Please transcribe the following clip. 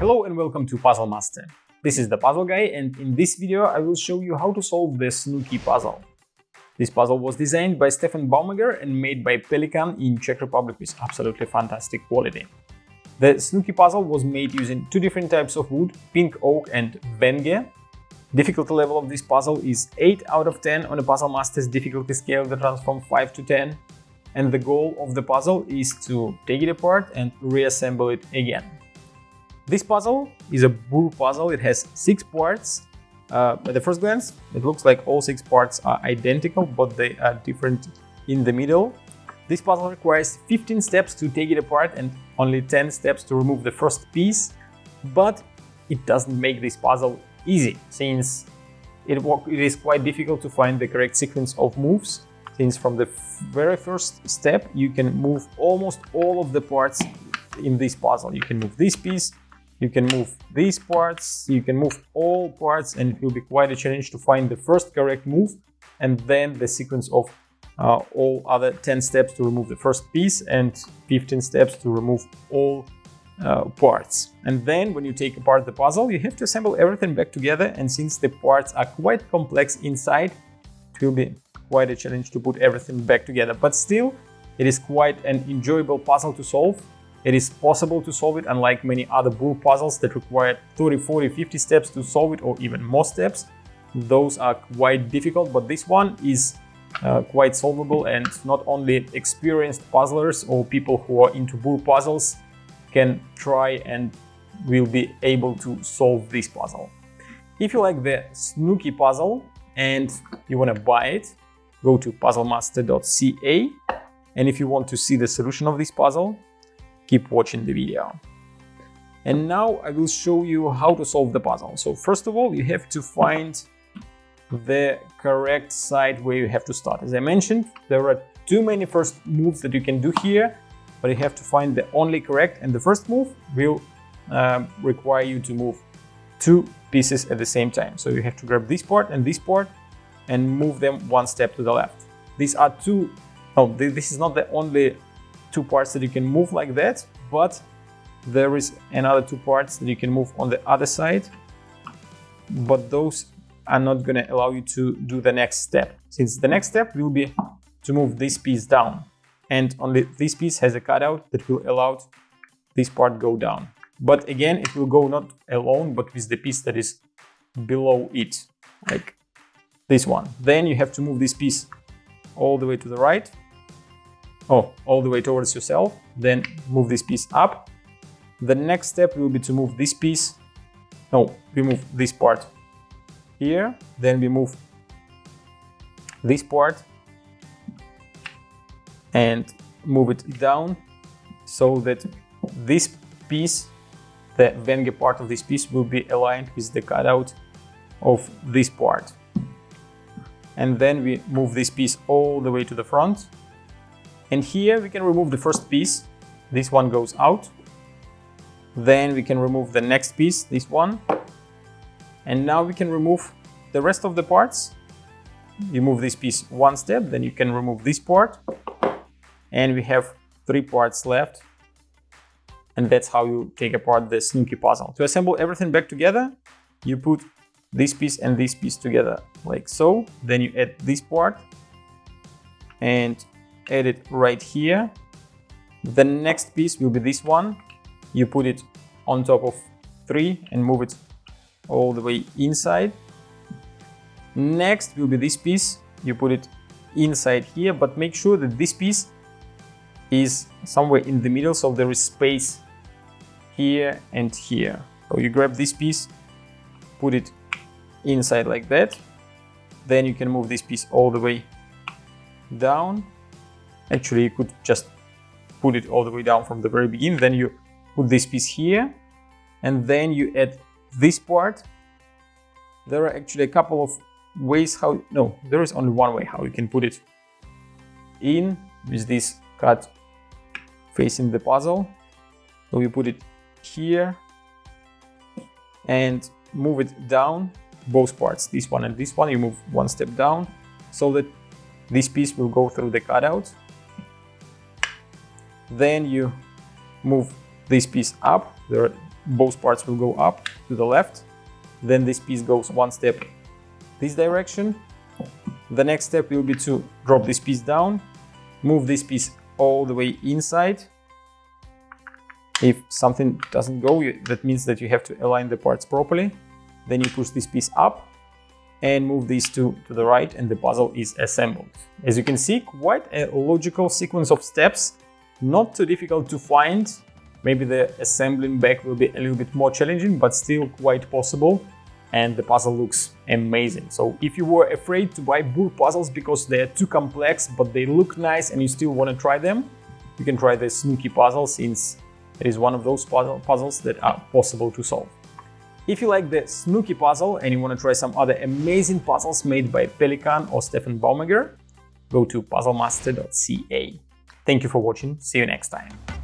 Hello and welcome to Puzzle Master. This is the Puzzle Guy, and in this video I will show you how to solve the Snooky puzzle. This puzzle was designed by Stephan Baumegger and made by Pelikan in Czech Republic with absolutely fantastic quality. The Snooky puzzle was made using two different types of wood, pink oak and Wenge. Difficulty level of this puzzle is 8 out of 10 on the Puzzle Master's difficulty scale that runs from 5 to 10. And the goal of the puzzle is to take it apart and reassemble it again. This puzzle is a burr puzzle. It has 6 parts. At the first glance, it looks like all 6 parts are identical, but they are different in the middle. This puzzle requires 15 steps to take it apart and only 10 steps to remove the first piece. But it doesn't make this puzzle easy, since it is quite difficult to find the correct sequence of moves. Since from the very first step, you can move almost all of the parts in this puzzle. You can move this piece, you can move these parts, you can move all parts, and it will be quite a challenge to find the first correct move and then the sequence of all other 10 steps to remove the first piece and 15 steps to remove all parts. And then when you take apart the puzzle, you have to assemble everything back together, and since the parts are quite complex inside, it will be quite a challenge to put everything back together. But still, it is quite an enjoyable puzzle to solve. It is possible to solve it, unlike many other burr puzzles that require 30, 40, 50 steps to solve it, or even more steps. Those are quite difficult, but this one is quite solvable, and not only experienced puzzlers or people who are into burr puzzles can try and will be able to solve this puzzle. If you like the Snooky puzzle and you want to buy it, go to puzzlemaster.ca, and if you want to see the solution of this puzzle, keep watching the video. And now I will show you how to solve the puzzle. So first of all, you have to find the correct side where you have to start. As I mentioned, there are too many first moves that you can do here, but you have to find the only correct, and the first move will require you to move 2 pieces at the same time. So you have to grab this part and move them 1 step to the left. These are this is not the only 2 parts that you can move like that, but there is another 2 parts that you can move on the other side, but those are not going to allow you to do the next step, since the next step will be to move this piece down, and only this piece has a cutout that will allow this part go down. But again, it will go not alone, but with the piece that is below it, like this one. Then you have to move this piece all the way to the right, all the way towards yourself, then move this piece up. The next step will be to move this piece, we move this part here, then we move this part and move it down, so that this piece, the Wenge part of this piece, will be aligned with the cutout of this part. And then we move this piece all the way to the front. And here we can remove the first piece. This one goes out. Then we can remove the next piece, this one. And now we can remove the rest of the parts. You move this piece 1 step, then you can remove this part. And we have 3 parts left. And that's how you take apart the Snooky puzzle. To assemble everything back together, you put this piece and this piece together like so. Then you add this part and add it right here. The next piece will be this one. You put it on top of 3 and move it all the way inside. Next will be this piece. You put it inside here, but make sure that this piece is somewhere in the middle, so there is space here and here. So you grab this piece, put it inside like that. Then you can move this piece all the way down. Actually, you could just put it all the way down from the very beginning. Then you put this piece here, and then you add this part. There are actually a couple of ways there is only one way how you can put it in with this cut facing the puzzle. So you put it here and move it down, both parts, this one and this one. You move 1 step down so that this piece will go through the cutout. Then you move this piece up. There are both parts will go up to the left. Then this piece goes one step this direction. The next step will be to drop this piece down, move this piece all the way inside. If something doesn't go, that means that you have to align the parts properly. Then you push this piece up and move these two to the right, and the puzzle is assembled. As you can see, quite a logical sequence of steps, not too difficult to find. Maybe the assembling back will be a little bit more challenging, but still quite possible. And the puzzle looks amazing. So if you were afraid to buy burr puzzles because they're too complex, but they look nice and you still want to try them, you can try the Snooky puzzle, since it is one of those puzzles that are possible to solve. If you like the Snooky puzzle and you want to try some other amazing puzzles made by Pelikan or Stephan Baumegger, go to puzzlemaster.ca. Thank you for watching. See you next time.